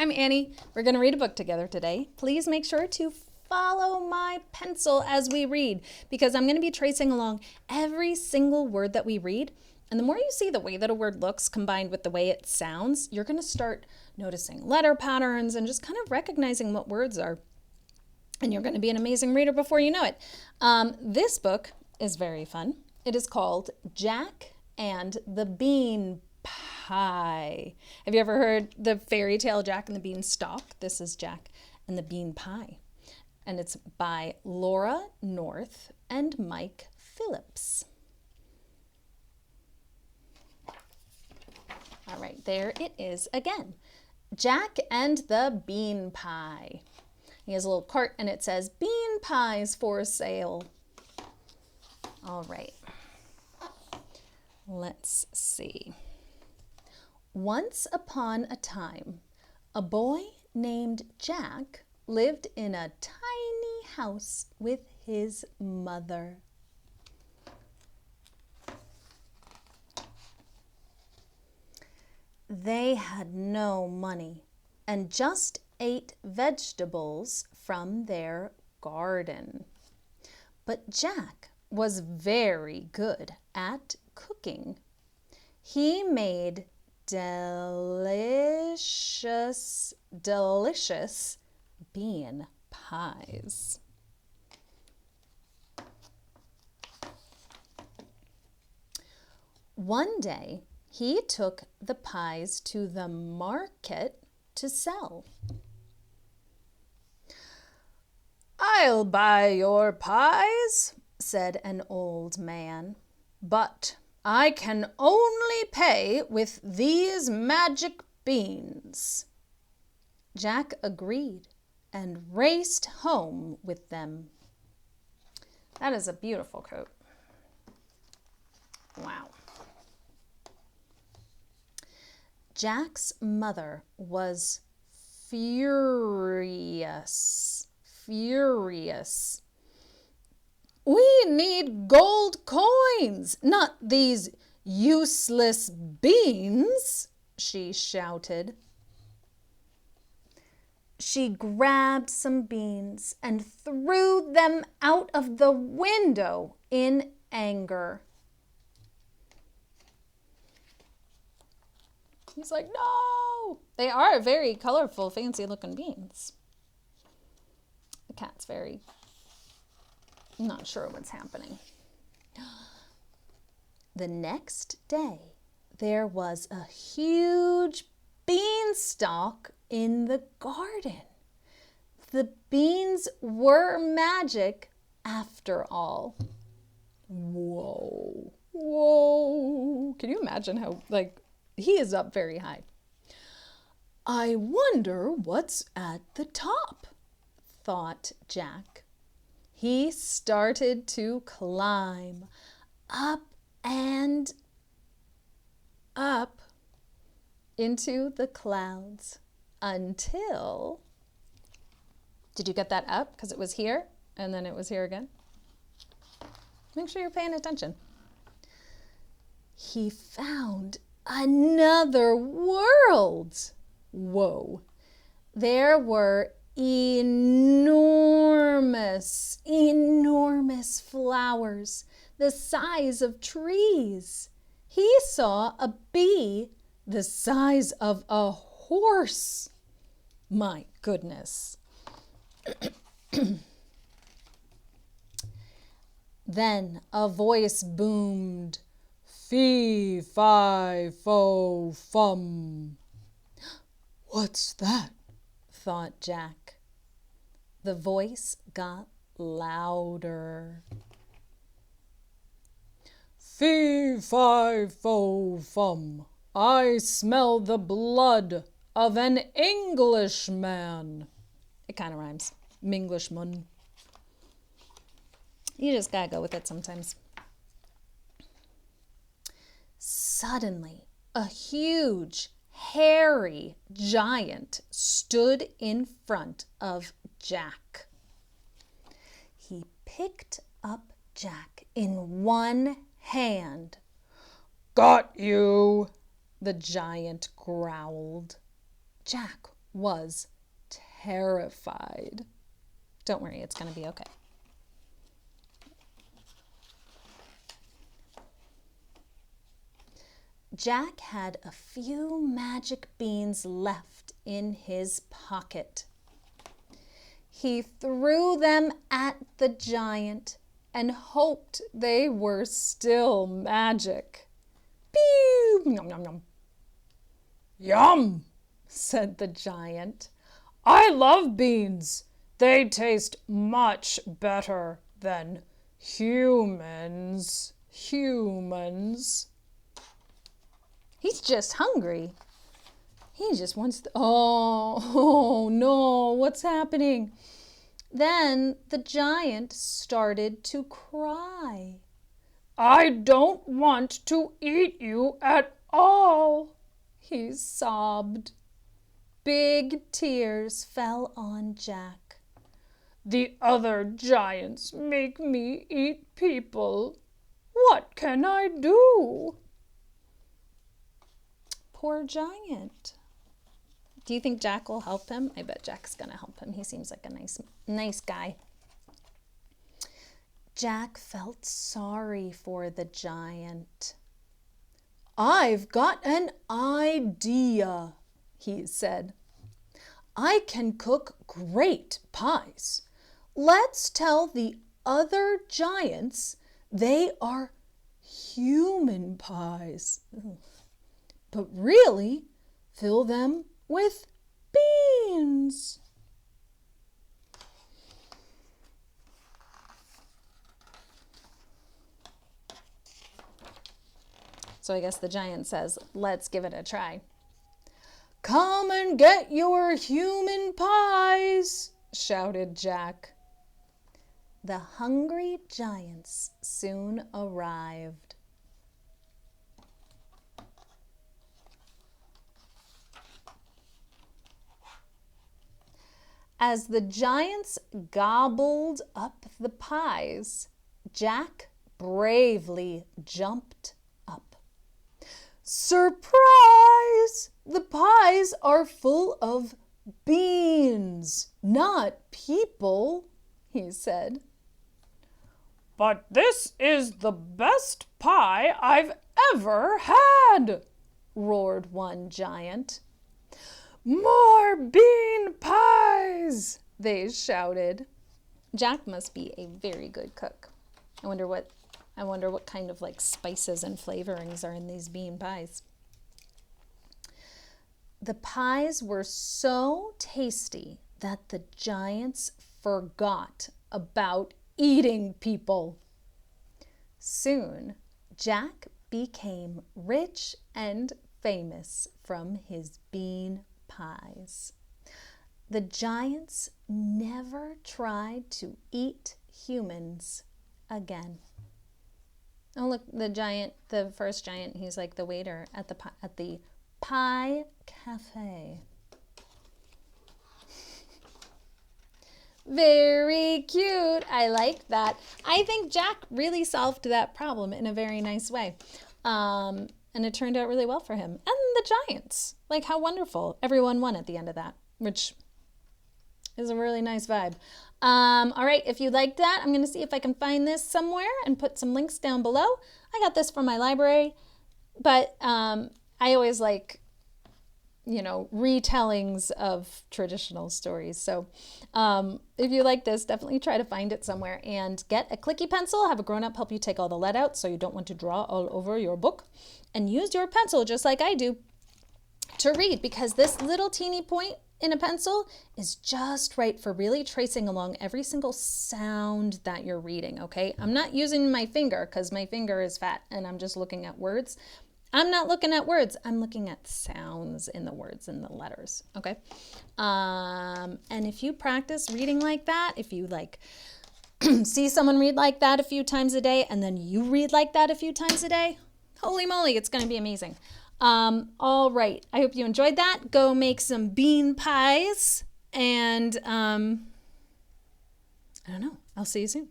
I'm Annie. We're going to read a book together today. Please make sure to follow my pencil as we read because I'm going to be tracing along every single word that we read. And the more you see the way that a word looks combined with the way it sounds, you're going to start noticing letter patterns and just kind of recognizing what words are. And you're going to be an amazing reader before you know it. This book is very fun. It is called Jack and the Bean Pie. Have you ever heard the fairy tale Jack and the Beanstalk? This is Jack and the Bean Pie. And it's by Laura North and Mike Phillips. All right, there it is again. Jack and the Bean Pie. He has a little cart and it says, "Bean pies for sale." All right. Let's see. Once upon a time, a boy named Jack lived in a tiny house with his mother. They had no money and just ate vegetables from their garden. But Jack was very good at cooking. He made delicious bean pies. One day, he took the pies to the market to sell. "I'll buy your pies," said an old man, "but I can only pay with these magic beans." Jack agreed and raced home with them. That is a beautiful quote. Wow. Jack's mother was furious. "We need gold coins, not these useless beans," she shouted. She grabbed some beans and threw them out of the window in anger. He's like, "No!" They are very colorful, fancy-looking beans. The cat's very not sure what's happening. The next day, there was a huge beanstalk in the garden. The beans were magic after all. Whoa. Can you imagine how, he is up very high. "I wonder what's at the top," thought Jack. He started to climb up and up into the clouds until, did you get that up? Because it was here and then it was here again. Make sure you're paying attention. He found another world. Whoa. There were enormous flowers the size of trees. He saw a bee the size of a horse. My goodness. Then a voice boomed, "Fee, fi, fo, fum." "What's that?" thought Jack. The voice got louder. "Fee, fi, fo, fum. I smell the blood of an Englishman." It kind of rhymes. Minglishman. You just gotta go with it sometimes. Suddenly, a huge, hairy giant stood in front of Jack. He picked up Jack in one hand. "Got you," the giant growled. Jack was terrified. Don't worry, it's going to be okay. Jack had a few magic beans left in his pocket. He threw them at the giant and hoped they were still magic. Pew! Yum, yum, yum. Yum, said the giant. I love beans. They taste much better than humans. He's just hungry. He just wants to, oh no, what's happening? Then the giant started to cry. I don't want to eat you at all, he sobbed. Big tears fell on Jack. The other giants make me eat people. What can I do? Poor giant. Do you think Jack will help him? I bet Jack's gonna help him. He seems like a nice guy. Jack felt sorry for the giant. I've got an idea, he said. I can cook great pies. Let's tell the other giants they are human pies. But really, fill them with beans. So I guess the giant says, let's give it a try. Come and get your human pies, shouted Jack. The hungry giants soon arrived. As the giants gobbled up the pies, Jack bravely jumped up. Surprise! The pies are full of beans, not people, he said. But this is the best pie I've ever had, roared one giant. More bean pies, they shouted. Jack must be a very good cook. I wonder what kind of like spices and flavorings are in these bean pies. The pies were so tasty that the giants forgot about eating people. Soon, Jack became rich and famous from his bean pies. The giants never tried to eat humans again. Oh, look, the first giant, he's like the waiter at the pie cafe. Very cute. I like that. I think Jack really solved that problem in a very nice way. And it turned out really well for him. And the giants. Like, how wonderful. Everyone won at the end of that, which is a really nice vibe. All right, if you liked that, I'm going to see if I can find this somewhere and put some links down below. I got this from my library, but I always like, retellings of traditional stories. So if you like this, definitely try to find it somewhere and get a clicky pencil. Have a grown-up help you take all the lead out so you don't want to draw all over your book. And use your pencil just like I do to read, because this little teeny point in a pencil is just right for really tracing along every single sound that you're reading, okay? I'm not using my finger because my finger is fat and I'm just looking at words. I'm not looking at words. I'm looking at sounds in the words and the letters, okay? And if you practice reading like that, if you see someone read like that a few times a day and then you read like that a few times a day, holy moly, it's going to be amazing. All right. I hope you enjoyed that. Go make some bean pies and I don't know. I'll see you soon.